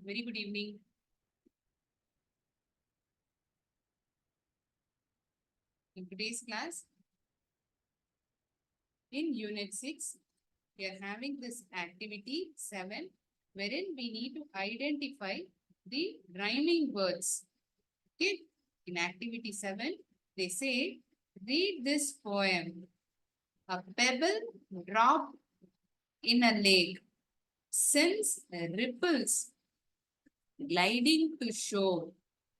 Very good evening. In today's class, in Unit 6, we are having this activity 7, wherein we need to identify the rhyming words. Okay, in activity 7, they say, read this poem. A pebble dropped in a lake sends ripples gliding to shore.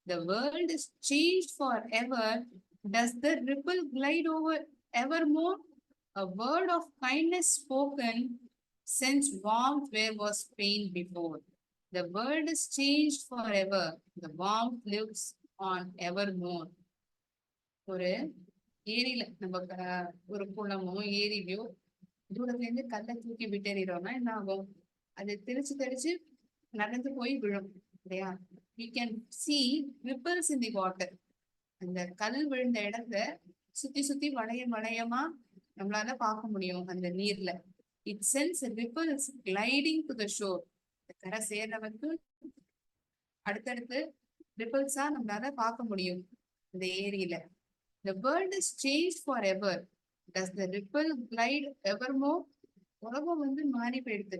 The world is changed forever. Does the ripple glide over evermore? A word of kindness spoken sends warmth where was pain before. The world is changed forever. The warmth lives on evermore. ஒரு ஏரியில நம்ம ஒரு குளமோ ஏரியிலையோ தூரத்துல இருந்து கல்லை தூக்கி விட்டறிறோம்னா என்ன ஆகும்? அது தெரிச்சு நடந்து போய் விழும் இல்லையா? We can see ripples in the water. அந்த கல் விழுந்த இடத்த சுத்தி வளையமா நம்மளால பார்க்க முடியும் அந்த நீர்ல. It sends ripples gliding to the shore. கரை சேர்றவருக்கு அடுத்தடுத்து ரிப்பல்ஸா நம்மளால பார்க்க முடியும் இந்த ஏரியில. The world is changed forever. Does the ripple glide evermore? உலகம் மாறி போயிடுது.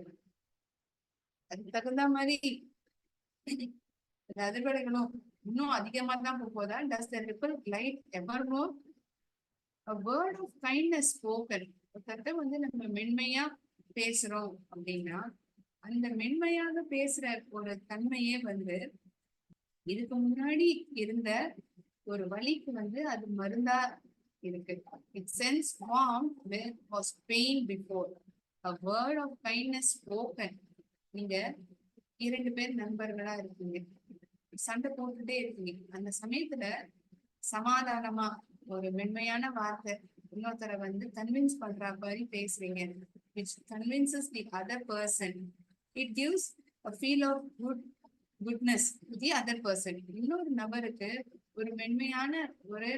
அதுக்கு தகுந்த மாதிரி அதிர்வலைகளும் இன்னும் அதிகமா தான் போதா? Does the ripple glide evermore? A word of kindness spoken. ஒருத்தர்கிட்ட நம்ம மென்மையா பேசுறோம் அப்படின்னா அந்த மென்மையாக பேசுற ஒரு தன்மையே இதுக்கு முன்னாடி இருந்த ஒரு வலிக்கு அது மருந்தா இருக்கு. It sends warmth where was pain before. A word of kindness spoken. நீங்க 2 பேர் நண்பர்களா இருக்கீங்க, சண்டை போட்டுட்டே இருக்கீங்க. அந்த சமயத்துல சமாதானமா ஒரு மென்மையான வார்த்தை இன்னொருத்தரை கன்வின்ஸ் பண்ற மாதிரி பேசுறீங்க, which convinces the other person. It gives a feel of goodness to the other person. இன்னொரு நபருக்கு ஒரு மென்மையான ஒரு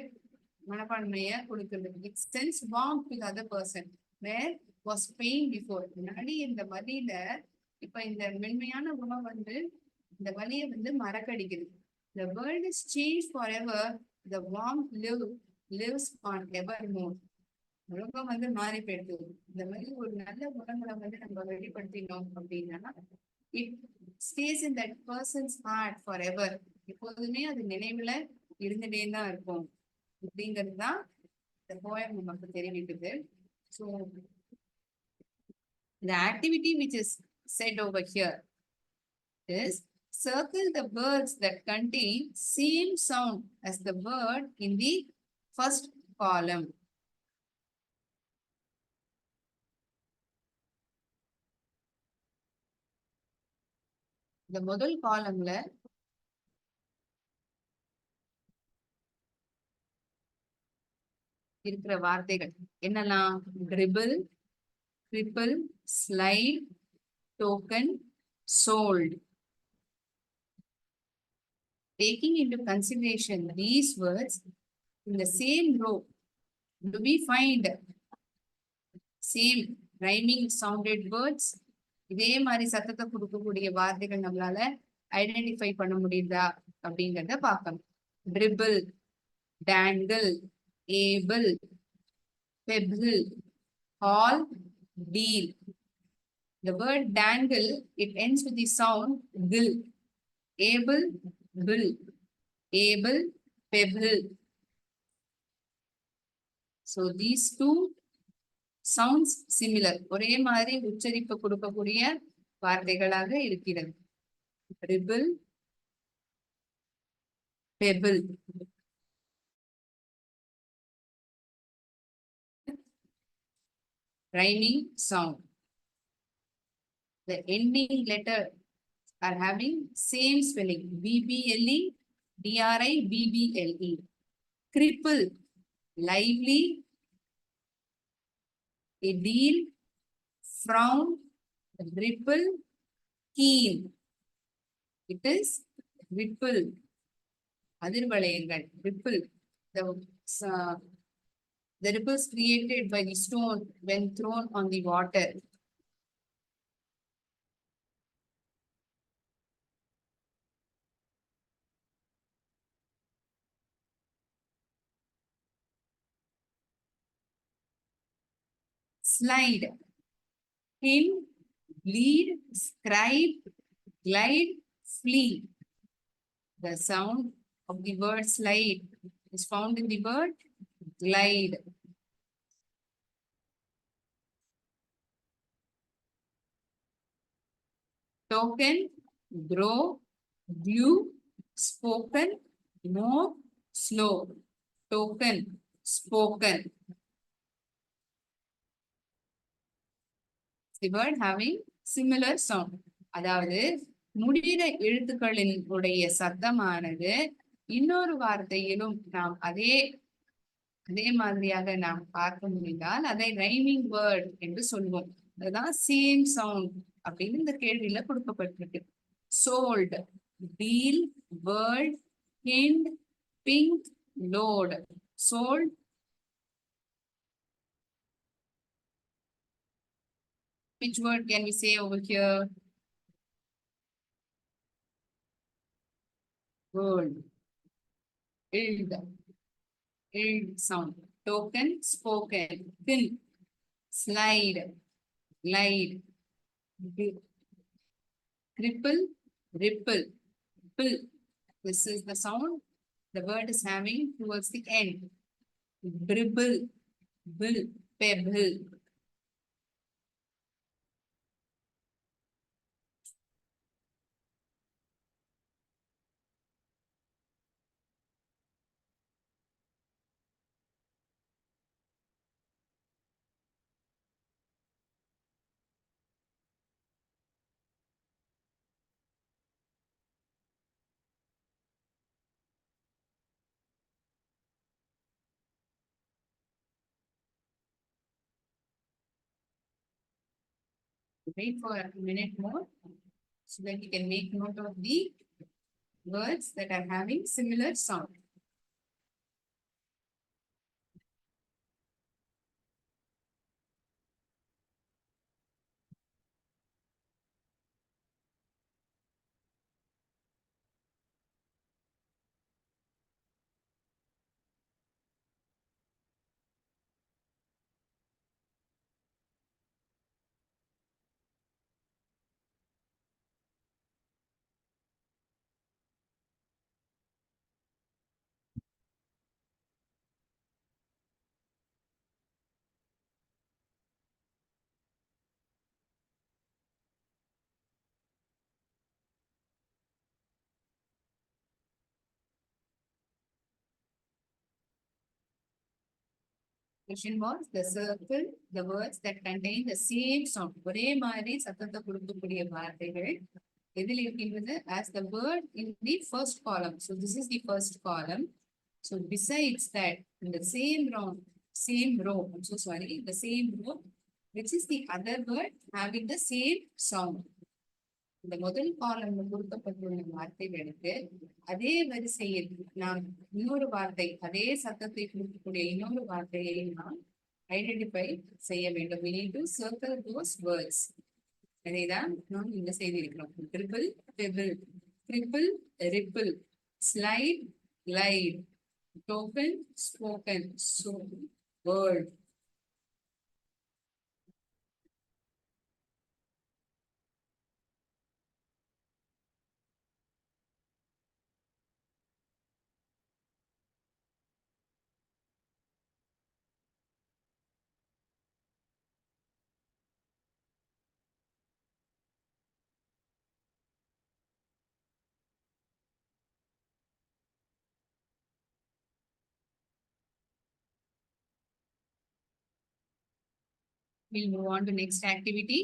மனப்பான்மைய கொடுக்குது. It sends warmth to the other person where was pain before. முன்னாடி இந்த வலியில இப்ப இந்த மென்மையான குணம் இந்த வலியை மறக்கடிக்குது. The world is changed forever. The warmth lives on evermore. உலகம் மாறி போயிடுது. இந்த மாதிரி ஒரு நல்ல குணங்களை நம்ம வெளிப்படுத்தினோம் அப்படின்னா it stays in that person's heart forever. எப்போதுமே அது நினைவுல இருந்துட்டே தான் இருக்கும் அப்படிங்கிறது தான் இந்த போயம் நமக்கு தெரிவிக்குது. So the activity which is said over here is circle the words that contain same sound as the word in the first column. இந்த முதல் காலம்ல இருக்கிற வார்த்தைகள் என்னெல்லாம்? dribble, cripple, slide, token, sold. Taking into consideration these words in the same row, do we find same rhyming sounded words? இதே மாதிரி சத்தத்தை கொடுக்கக்கூடிய வார்த்தைகள் நம்மளால ஐடென்டிஃபை பண்ண முடியுதா அப்படிங்கிறத பார்க்கணும். dribble, dangle, able, pebble, haul, deal. The word dangle, it ends with the sound bill. Able, bill. Able, pebble. So these two sounds similar. ஒரே மாதிரி உச்சரிப்பு கொடுக்கக்கூடிய வார்த்தைகளாக இருக்கிறது. dribble, pebble. Rhyming sound. The ending letter are having same spelling. BBLE, DRI, BBLE. Cripple, lively. A deal, frown, ripple, keen. It is ripple. அதிர்வளையங்கள், ripple. The ripples created by the stone when thrown on the water. slide, hind, bleed, scribe, glide, flee. The sound of the word slide is found in the word glide. Token, grow, glue, spoken, more, slow. Token, spoken. The word having similar sound. அதாவது முடிகிற எழுத்துக்களின் உடைய சத்தமானது இன்னொரு வார்த்தையிலும் நாம் அதே மாதிரியாக நாம் பார்க்க முடிந்தால் அதை ரைமிங் வேர்ட் என்று சொல்வோம். அதுதான் சேம் சவுண்ட் அப்படின்னு இந்த கேள்வியில கொடுக்கப்பட்டிருக்கு. Sold, deal, world, hind, pink, load. Sold, which word can we say over here? World, ild, ild sound. Token, spoken. Thin, slide, glide. Cripple, ripple, pill. This is the sound the word is having towards the end. Dribble, bill, pebble. Wait for a minute more so that you can make note of the words that are having similar sound. Question was the circle, the words that contain the same sound. ஒரே மாதிரி சத்தத்தை கொடுக்கக்கூடிய வார்த்தைகள் எதில் இருக்கின்றது? As the word in the first column. So this is the first column. So besides that, in the same row, I'm so sorry, the same row, which is the other word having the same sound. இந்த முதல் காலம்ல கொடுக்கப்பட்டுள்ள வார்த்தைகளுக்கு அதே வரிசையில் நாம் இன்னொரு வார்த்தை அதே சத்தத்தை கொடுக்கக்கூடிய இன்னொரு வார்த்தையை நாம் ஐடென்டிஃபை செய்ய வேண்டும். We need to circle those words. அதைதான் நாம் இங்க செய்திருக்கிறோம். Triple, pebble, triple, ripple, slide, glide, token, spoken, so, word. We'll move on to next activity.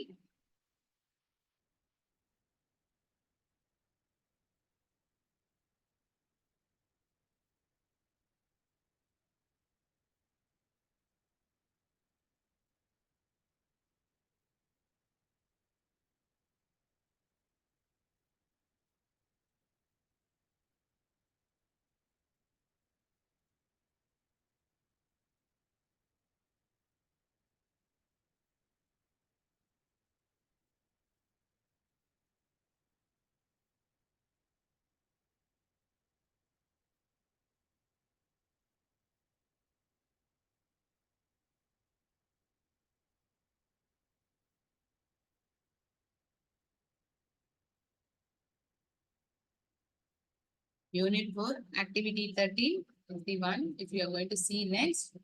Unit 4, Activity 13, 51. If you are going to see next.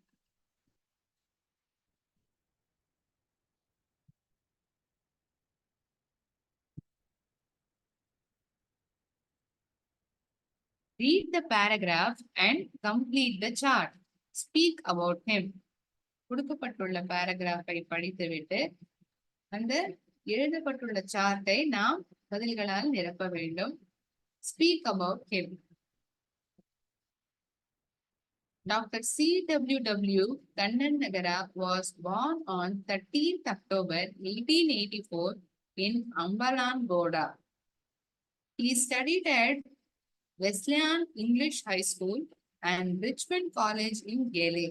Read the paragraph and complete the chart. Speak about him. கொடுக்கப்பட்டுள்ள பாராகிராஃபை படித்துவிட்டு அந்த எழுதப்பட்டுள்ள சார்ட்டை நாம் பதில்களால் நிரப்ப வேண்டும். Speak about him. Dr. C.W.W. Kannanagara was born on 13th October 1884 in Ambalangoda. He studied at Wesleyan English High School and Richmond College in Gale.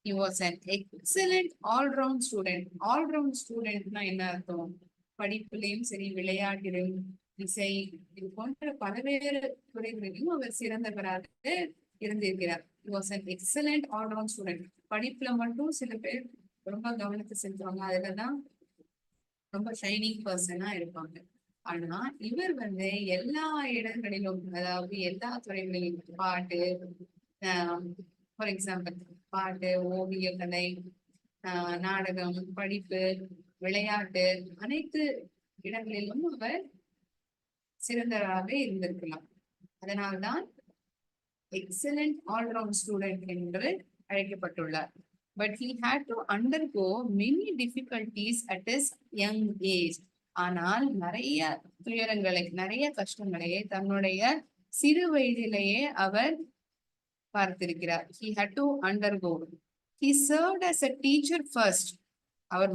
He was an excellent all-round student. All-round student na enna artham? படிப்பிலையும் சரி, விளையாட்டிலும், இசை, இது போன்ற பல்வேறு துறைகளிலும் அவர் சிறந்தவராக இருந்திருக்கிறார். He was an excellent all-round student. படிப்புல மட்டும் சில பேர் ரொம்ப கவனத்தை செலுத்துவாங்க, அதுலதான் ரொம்ப ஷைனிங் பர்சனா இருப்பாங்க. ஆனா இவர் எல்லா இடங்களிலும், அதாவது எல்லா துறைகளிலும், பாட்டு, ஃபார் எக்ஸாம்பிள் பாட்டு, ஓவிய கலை, நாடகம், படிப்பு, விளையாட்டு, அனைத்து இடங்களிலும் அவர் சிறந்தவராக இருந்திருக்கலாம். அதனால்தான் எக்ஸலண்ட் ஆல்ரவுண்ட் ஸ்டூடெண்ட் என்று அழைக்கப்பட்டுள்ளார். But he had to undergo many difficulties at his young age. ஆனால் நிறைய துயரங்களை, நிறைய கஷ்டங்களை தன்னுடைய சிறு வயதிலேயே அவர் பார்த்திருக்கிறார். He had to undergo. He served as a teacher first. அவர்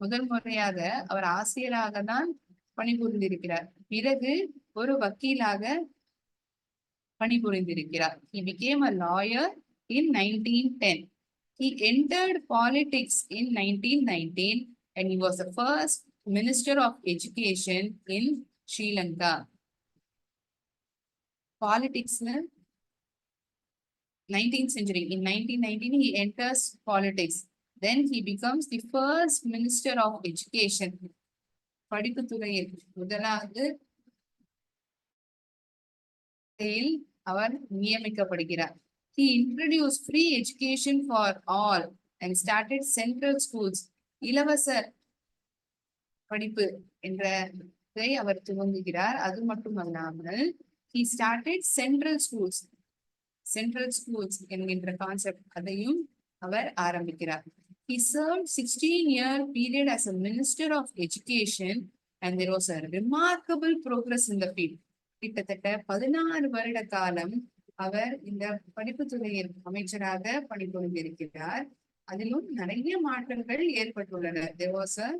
முதல் முறையாக அவர் ஆசிரியராக தான் பணிபுரிந்திருக்கிறார். பிறகு ஒரு வக்கீலாக பணிபுரிந்திருக்கிறார். He became a lawyer in 1910. He entered politics in 1919 and he was the first Minister of Education in Sri Lanka. Politics 19th century. In 1919 he enters politics. Then he becomes the first Minister of Education. படிப்புத்துறையில் முதலாவது அவர் நியமிக்கப்படுகிறார். He introduced free education for all and started central schools. இலவச படிப்பு என்றதை அவர் துவங்குகிறார். அது மட்டுமல்லாமல் he started central schools. Central schools என்கின்ற concept, அதையும் அவர் ஆரம்பிக்கிறார். He served 16-year period as a Minister of Education and there was a remarkable progress in the field. கிட்டத்தட்ட 16 வருட காலம் அவர் இந்த படிப்புத்துறையில் அமைச்சராக பணிபுரிந்திருக்கிறார். அதிலும் நிறைய மாற்றங்கள் ஏற்பட்டுள்ளன. There was a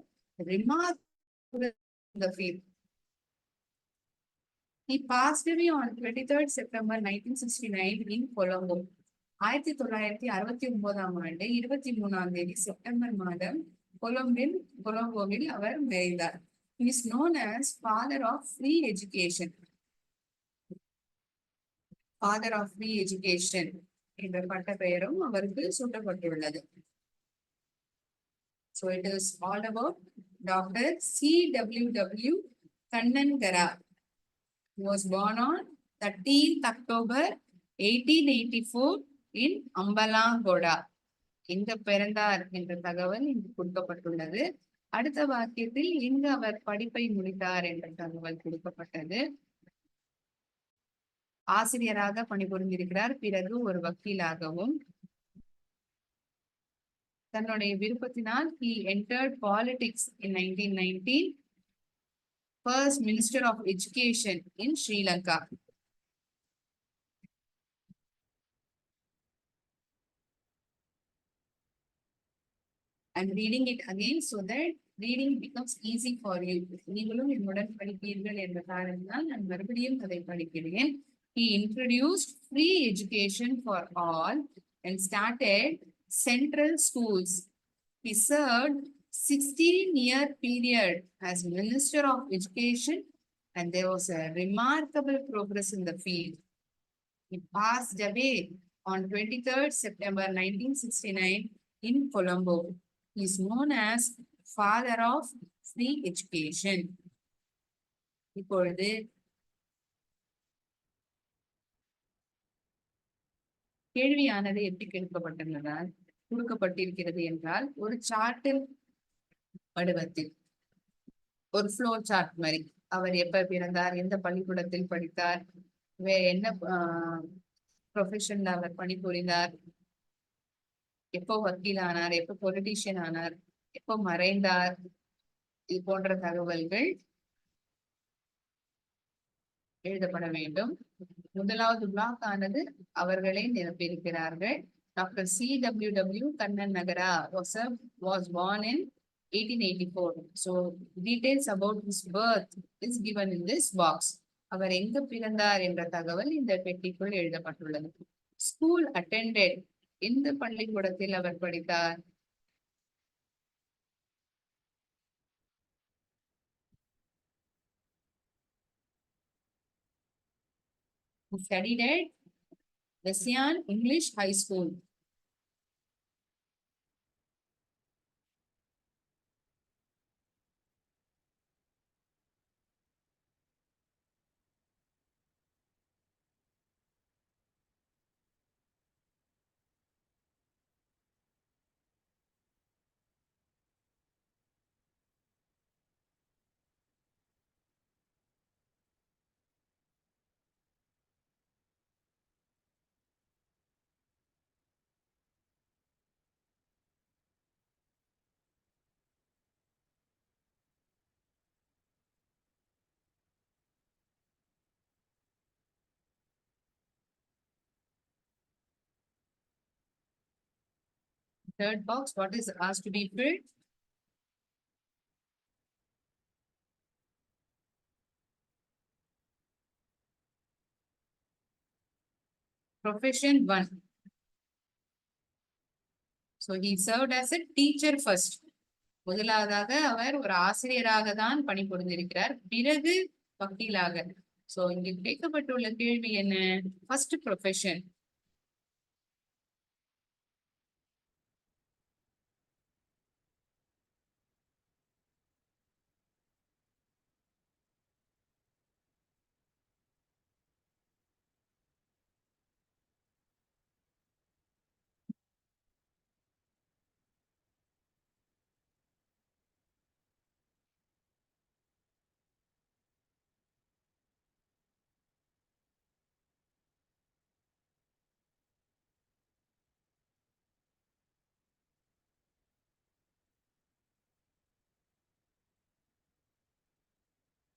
remarkable in the field. He passed away on 23rd September 1969 in Colombo. 1969 23 September மாதம் கொலம்போவில் அவர் மறைந்தார். He is known as Father of Free Education. Father of Free Education என்ற பட்ட பெயரும் அவருக்கு சூட்டப்பட்டுள்ளது. So it is all about Dr. C.W.W. Kannanagara. He was born on 13th October 1884 in Ambalangoda. எங்க பிறந்தார் என்ற தகவல் இங்கு கொடுக்கப்பட்டுள்ளது. அடுத்த வாக்கியத்தில் எங்கு அவர் படிப்பை முடித்தார் என்ற தகவல் கொடுக்கப்பட்டது. ஆசிரியராக பணிபுரிந்திருக்கிறார், பிறகு ஒரு வக்கீலாகவும். தன்னுடைய விருப்பத்தினால் he entered politics in 1919. First Minister of Education in Sri Lanka. I'm reading it again so that reading becomes easy for you. நீங்களும் என்னுடன் படிப்பீர்கள் என்ற காரணத்தால் நான் மறுபடியும் அதை படிக்கிறேன். He introduced free education for all and started central schools. He served 16-year period as Minister of Education and there was a remarkable progress in the field. He passed away on 23rd September 1969 in Colombo. He is known as Father of Free Education. இப்பொழுது கேள்வியானது எப்படி கொடுக்கப்பட்டிருக்கிறது என்றால் ஒரு சார்ட்டில் வடிவத்தில் ஒரு flow chart மாதிரி அவர் எப்ப பிறந்தார், எந்த பள்ளிக்கூடத்தில் படித்தார், என்ன ப்ரொஃபஷன்ல அவர் பணிபுரிந்தார், எப்போ வக்கீல் ஆனார், எப்போ பொலிட்டீஷியன் ஆனார், எப்போ மறைந்தார், இது போன்ற தகவல்கள் எழுதப்பட வேண்டும். முதலாவது பிளாக் ஆனது அவர்களே நிரப்பியிருக்கிறார்கள். Doctor C.W.W. கண்ணன் நகரா was born in 1884. So details about his birth is given in this box. அவர் எங்க பிறந்தார் என்ற தகவல் இந்த பெட்டிக்குள் எழுதப்பட்டுள்ளது. ஸ்கூல் அட்டெண்டட், எந்த பள்ளிக்கூடத்தில் அவர் படித்தார்? He studied at Wesleyan English High School. Third box, what is asked to be filled? Profession 1. So he served as a teacher first. முதலாவதாக அவர் ஒரு ஆசிரியராக தான் பணிபுரிந்திருக்கிறார், பிறகு வக்கீலாக. சோ இங்கு கேட்கப்பட்டுள்ள கேள்வி என்ன? First profession.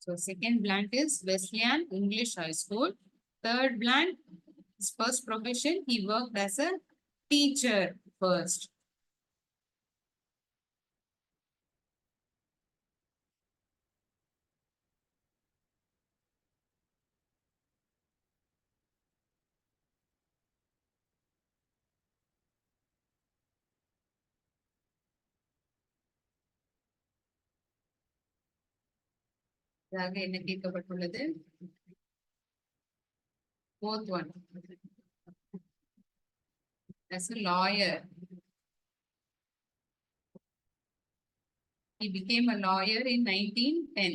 So second blank is Wesleyan English High School. Third blank, his first profession, he worked as a teacher first. என்ன கேட்கப்பட்டுள்ளது? Fourth one, as a lawyer. He became a lawyer in 1910.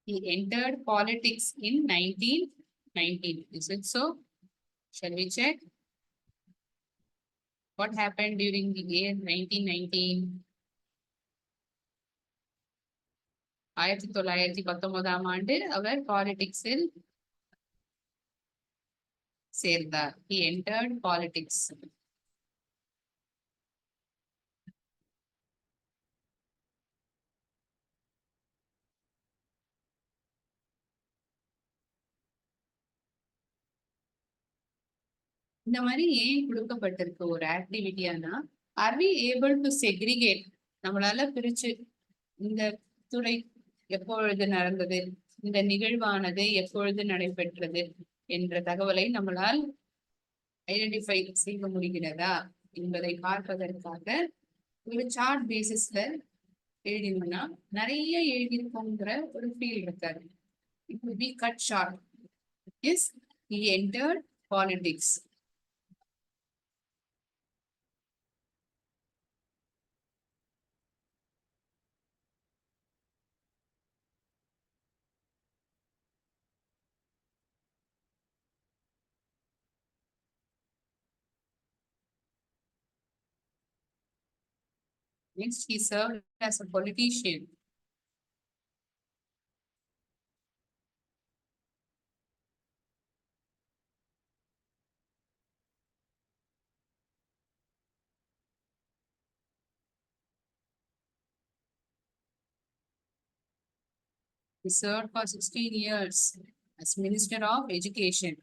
He entered politics in 1919. Is it so? Shall we check? What happened during the year 1919? 1919 ஆண்டு அவர் பாலிடிக்ஸில் சேர்ந்தார். He entered politics. இந்த மாதிரி ஏன் கொடுக்கப்பட்டிருக்கு ஒரு ஆக்டிவிட்டியானா, are we able to segregate, நம்மளால பிரிச்சு இந்த துறை எப்பொழுது நடந்தது, இந்த நிகழ்வானது எப்பொழுது நடைபெற்றது என்ற தகவலை நம்மளால் ஐடென்டிஃபை செய்ய முடிகிறதா என்பதை பார்ப்பதற்காக ஒரு சார்ட் பேசிஸ்ல எழுதினோம்னா நிறைய எழுதியிருக்கோங்கிற ஒரு ஃபீல் இருக்காது. It will be cut short. Yes, he entered politics. Next, he served as a politician. He served for 16 years as Minister of Education.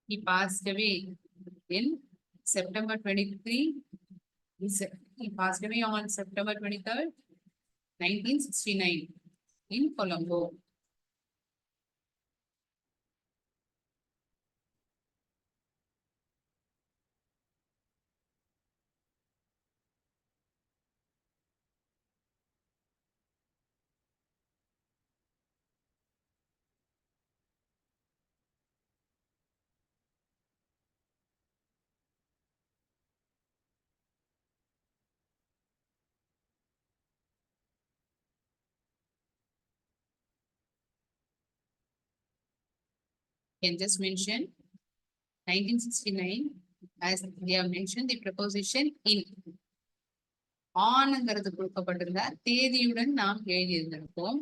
He passed away in September 23. He passed away on September 23rd, 1969 in Colombo. Can just mention 1969 as they have mentioned the preposition in. ஆன்ங்கிறது கொடுக்கப்பட்டிருந்தா தேதியுடன் நாம் எழுதியிருந்திருப்போம்.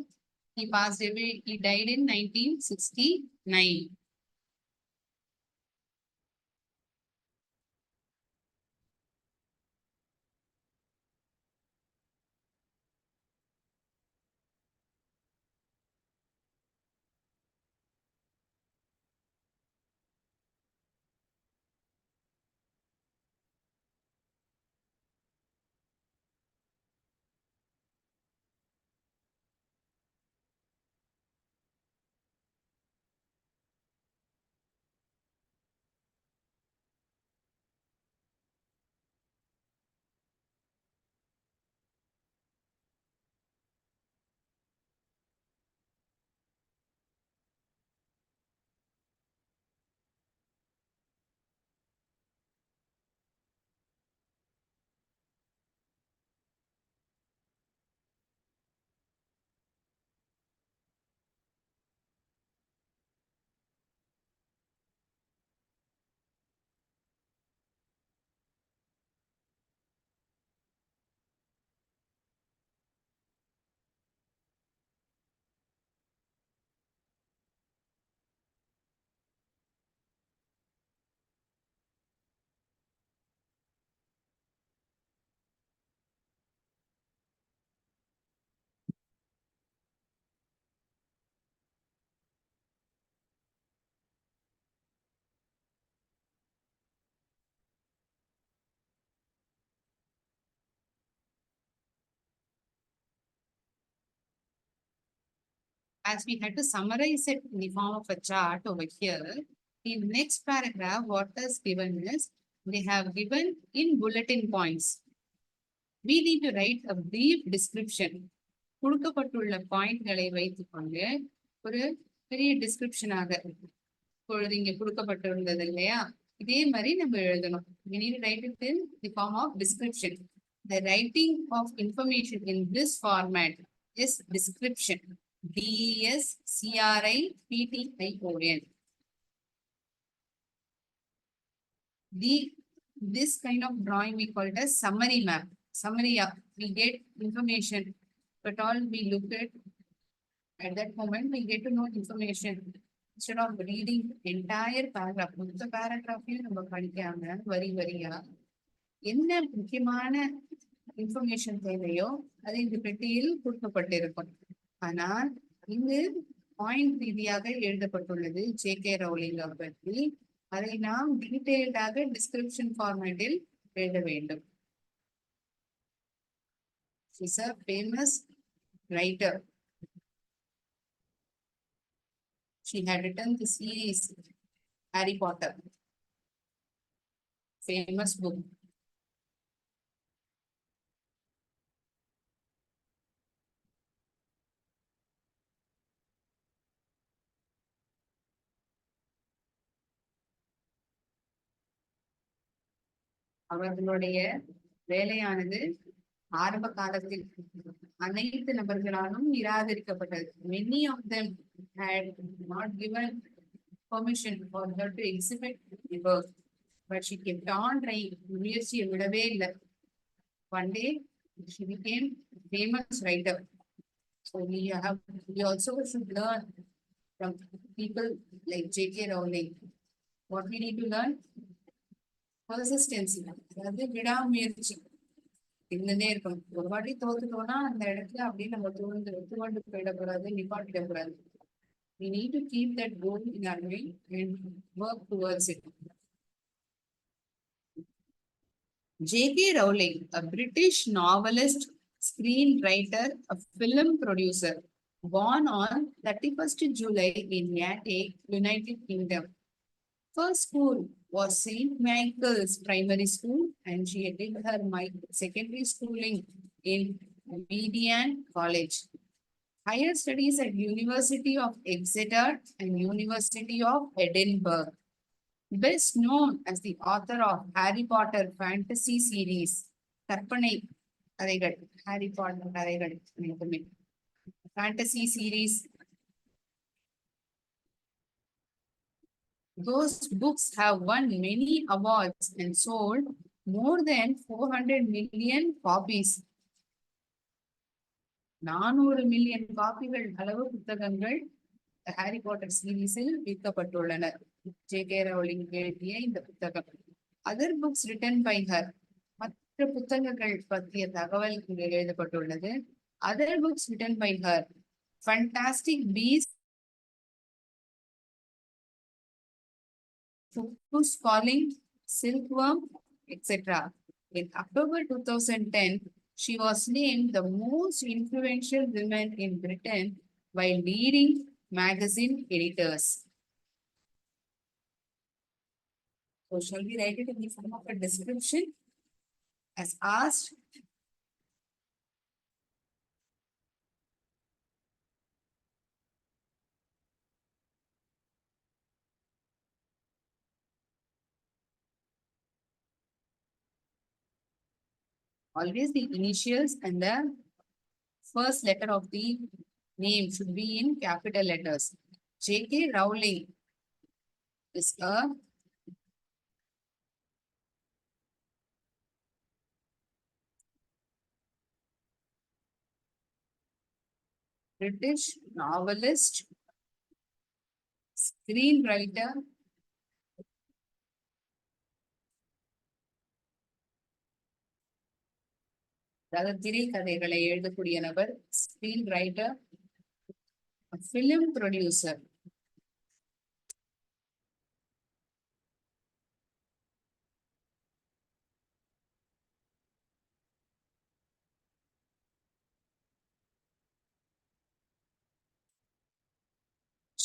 He passed away, he died in 1969. As we had to summarize it in the form of a chart over here, in next paragraph, what is given is, they have given in bulletin points. We need to write a brief description. கொடுக்கப்பட்டுள்ள பாயிண்ட்களை வைத்துக்கொண்டு ஒரு பெரிய டிஸ்கிரிப்ஷனாக இப்பொழுது இங்க கொடுக்கப்பட்டிருந்தது இல்லையா, இதே மாதிரி நம்ம எழுதணும். We need to write it in the form of description. The writing of information in this format is description. DESCRIPTION. This kind of drawing we call it as summary map. Summary up. We get information, but all we look at that moment we get to know information. Instead of reading entire paragraph, மொத்த பேராகிராஃபையும் நம்ம படிக்காம வரி வரியா என்ன முக்கியமான information தேவையோ அது இந்த பெட்டியில் கொடுக்கப்பட்டிருக்கும். ஆனால் இங்கு பாயிண்ட் ரீதியாக எழுதப்பட்டுள்ளது ஜே.கே. ரவுலிங் பற்றி. அதை நாம் டீடைல்டாக டிஸ்கிரிப்ஷன் ஃபார்மேட்டில் எழுத வேண்டும். She is a famous writer. She had written the series Harry Potter, famous book. அவர்களுடைய வேலையானது ஆரம்ப காலத்தில் அனைத்து நபர்களாலும் நிராகரிக்கப்பட்டது. Many of them had not given permission for her to exhibit the work, but she kept on trying. முயற்சியை விடவே இல்லை. One day she became a famous writer. So we also should learn from people like J.K. Rowling. What we need to learn? Persistency. அதாவது விடாமுயற்சி இருந்துட்டே இருக்கணும். ஒரு வாட்டி தோத்துட்டோம்னா அந்த இடத்துல அப்படியே நம்ம துவண்டு போயிடக்கூடாது, நிப்பாட்டிடக்கூடாது. We need to keep that goal in our mind and work towards it. J.K. Rowling, a British novelist, screenwriter, a film producer, born on 31st July in Yate, United Kingdom. First school was St. Michael's Primary School, and she did her secondary schooling in Median College. Higher studies at University of Exeter and University of Edinburgh. Best known as the author of Harry Potter fantasy series, கற்பனை கதைகள், Harry Potter கதைகள், fantasy series. Those books have won many awards and sold more than 400 million copies. 400 million காப்பிகள் அளவு புத்தகங்கள் Harry Potter சீரீஸில் விற்கப்பட்டுள்ளன. JK. Rowling எழுதிய இந்த புத்தகம். Other books written by her. மற்ற புத்தகங்கள் பற்றிய தகவல் இங்கு எழுதப்பட்டுள்ளது. Other books written by her: fantastic beast, Who's Calling, Silkworm, etc. In October 2010, she was named the most influential woman in Britain by leading magazine editors. So shall we write it in the form of a description as asked? Always the initials and the first letter of the name should be in capital letters. J.K. Rowling is a British novelist, screenwriter, அதாவது திரைக்கதைகளை எழுதக்கூடிய நபர், screen writer, film producer.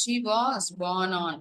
She was born on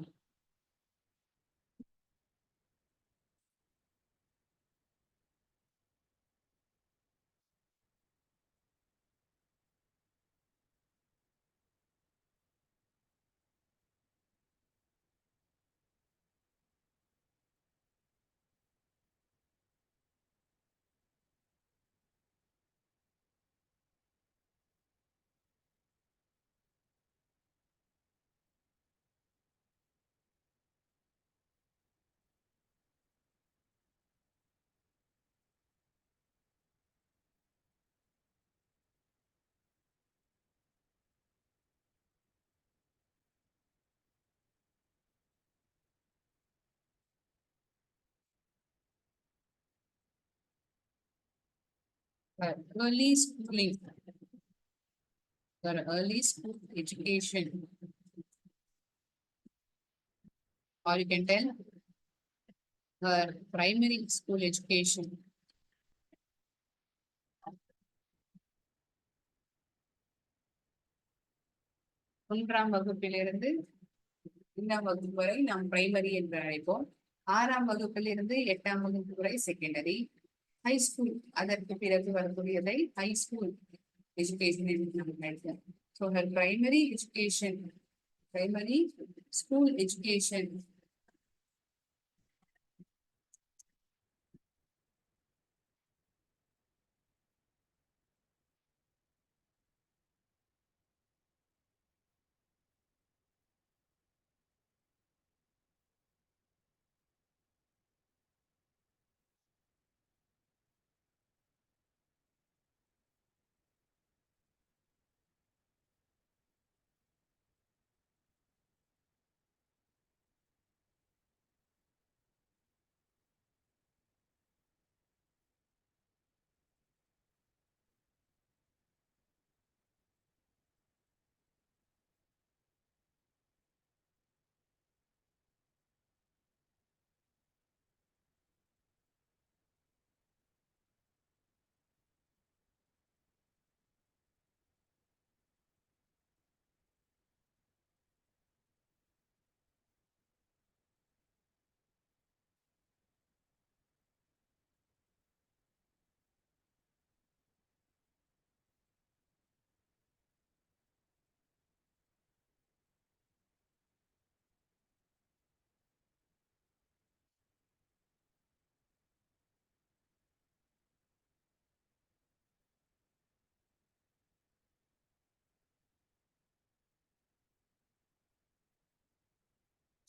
early schooling, her early school education, or you can tell her primary school education. ஒன்றாம் வகுப்பிலிருந்து 5ஆம் வகுப்பு வரை நாம் primary என்று அழைப்போம். 6ஆம் வகுப்பிலிருந்து 8ஆம் வகுப்பு வரை செகண்டரி. ஹை ஸ்கூல் அதற்கு பிறகு வரக்கூடியதை ஹை ஸ்கூல் எஜுகேஷன் என்று நாம் அழைப்போம். So her primary education, primary school education.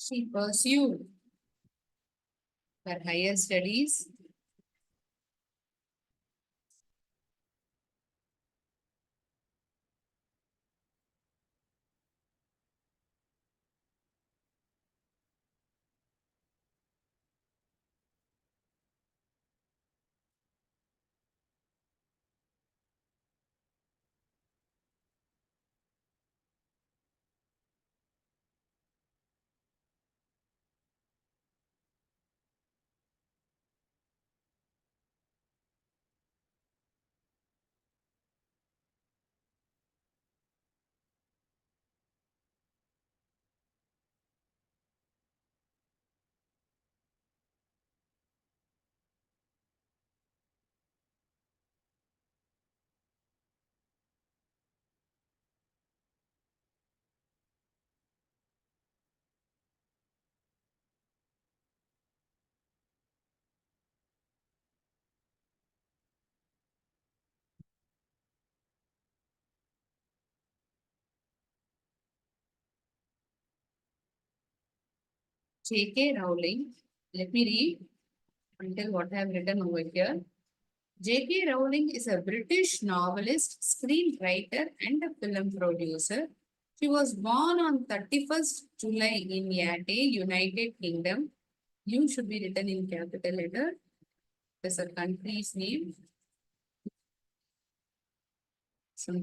She pursued her higher studies J.K. Rowling. Let me read until what I have written over here. J.K. Rowling is a British novelist, screenwriter, and a film producer. She was born on 31st July in Yate, United Kingdom. You should be written in capital letter. There's a country's name. Some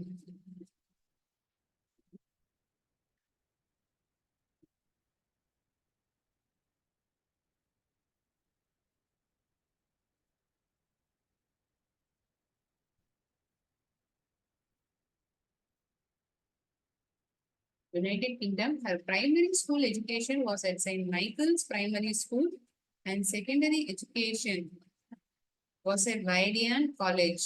United Kingdom. Her primary school education was at St. Michael's Primary School, and secondary education was at Vidian College.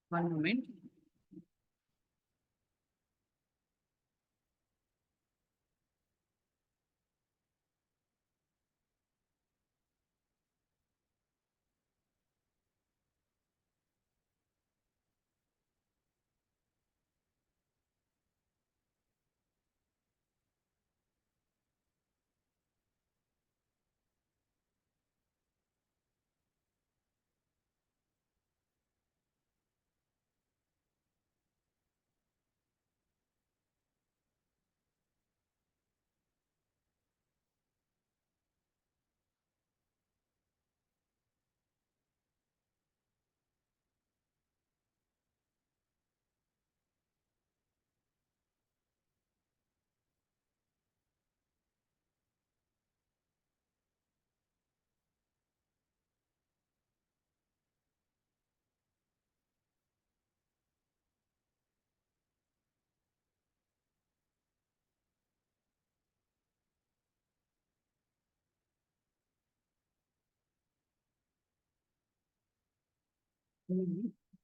One moment.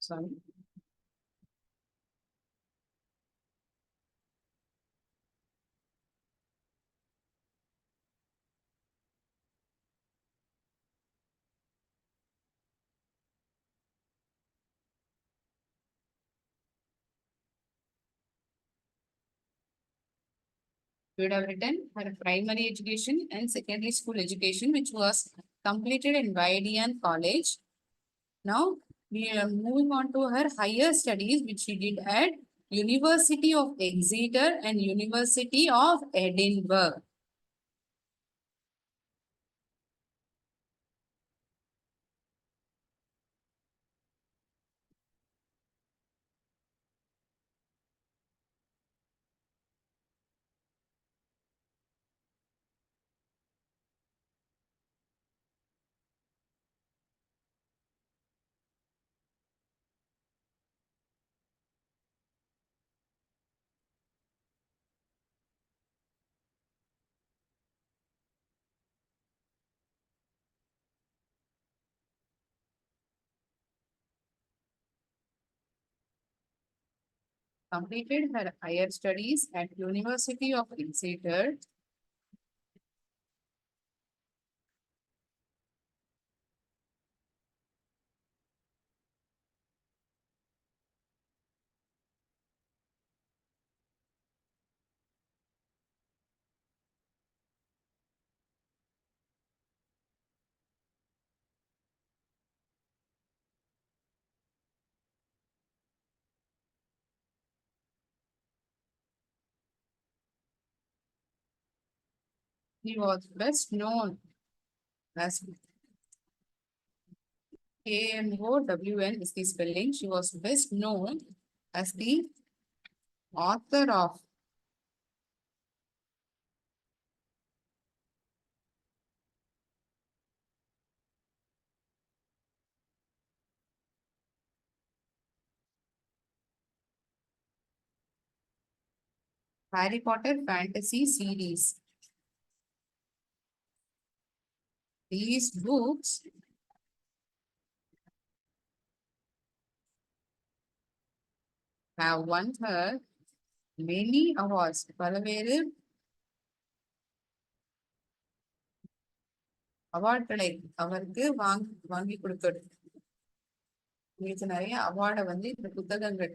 Sorry. You would have written her primary education and secondary school education, which was completed in Vidian College. Now we are moving on to her higher studies, which she did at University of Exeter and University of Edinburgh. Completed her higher studies at University of Exeter. He was best known as KMOWN is the spelling. She was best known as the author of Harry Potter fantasy series. These books have won her many awards. பல்வேறு அவார்ட்களை அவருக்கு வாங்கி கொடுக்கிறது. நிறைய அவார்டை வந்து இந்த புத்தகங்கள்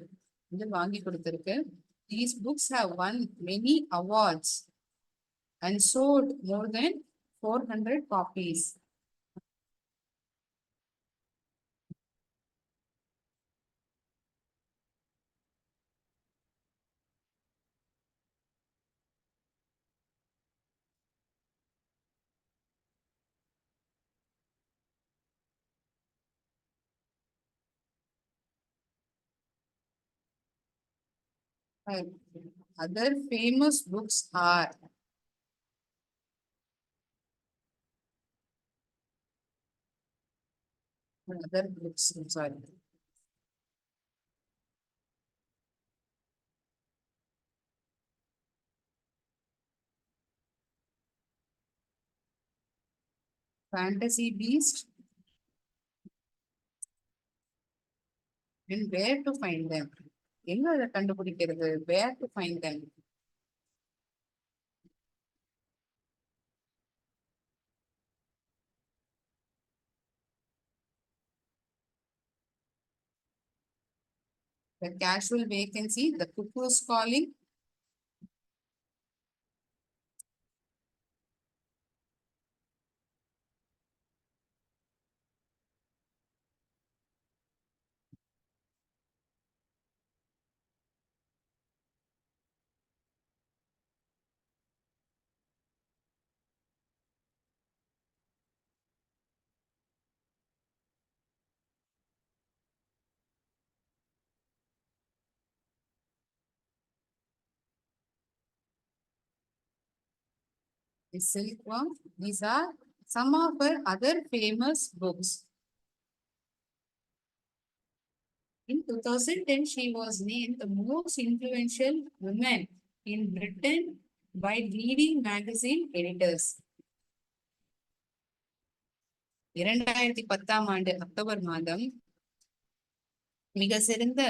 வந்து வாங்கி கொடுத்திருக்கு. These books have won many awards and sold more than 400 copies. Other famous books are other books, I'm sorry. Fantasy Beast, and where to find them. எங்க அதை கண்டுபிடிக்கிறது? where to find them. The casual vacancy, the cuckoo's calling. The silkworm. These are some of her other famous books. In 2010, she was named the most influential woman in Britain by leading magazine editors. 2010 October மாதம் மிக சிறந்த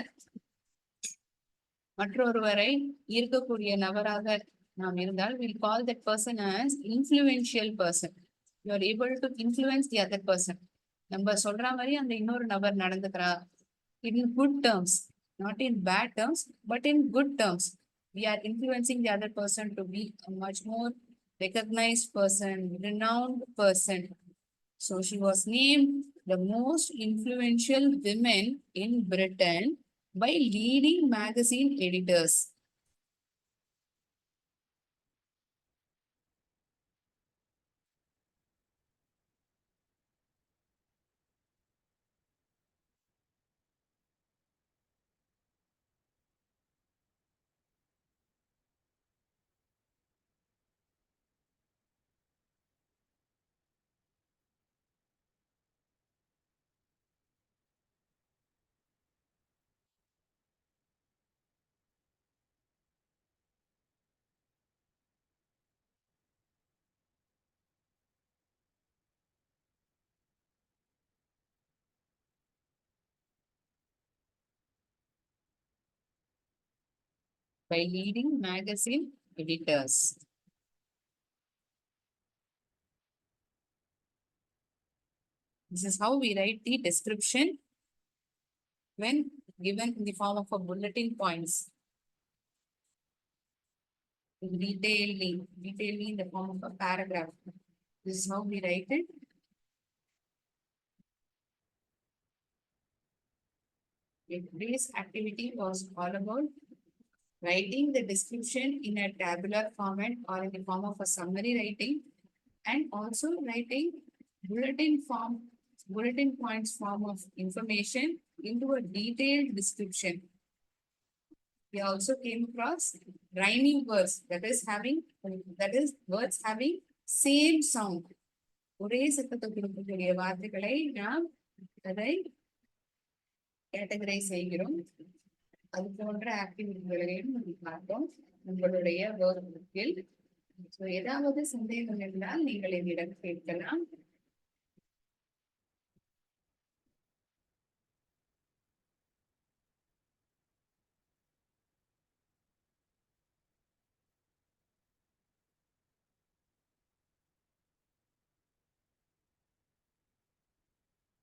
மற்றொருவரை ஈர்க்கக்கூடிய நபராக நாம் இருந்தால், we'll call that person as influential person. You are able to influence the other person. நம்ம சொல்ற மாதிரி அந்த இன்னொரு நபர் நடந்துக்கிறா in good terms, not in bad terms, but in good terms. We are influencing the other person to be a much more recognized person, renowned person. So she was named the most influential women in Britain by leading magazine editors. By leading magazine editors. This is how we write the description when given in the form of a bulletin points. Detailing in the form of a paragraph. This is how we write it. Today's activity was all about writing the description in a tabular format or in the form of a summary writing, and also writing bulletin points form of information into a detailed description. We also came across rhyming words, that is words having same sound. ஒரே சத்தத்தை கொடுக்கக்கூடிய வார்த்தைகளை நாம் அதை categorise செய்கிறோம். அது போன்ற ஆக்டிவிட்டிகளையும் பார்த்தோம் உங்களுடைய ஒர்க் புக்கில். ஏதாவது சந்தேகம் இருந்தால் நீங்கள் என்னிடம் கேட்கலாம்.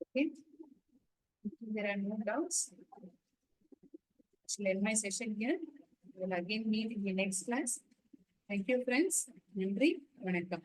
Okay. If there are no doubts, I shall end my session here. We will again meet in the next class. Thank you, friends. நன்றி, வணக்கம்.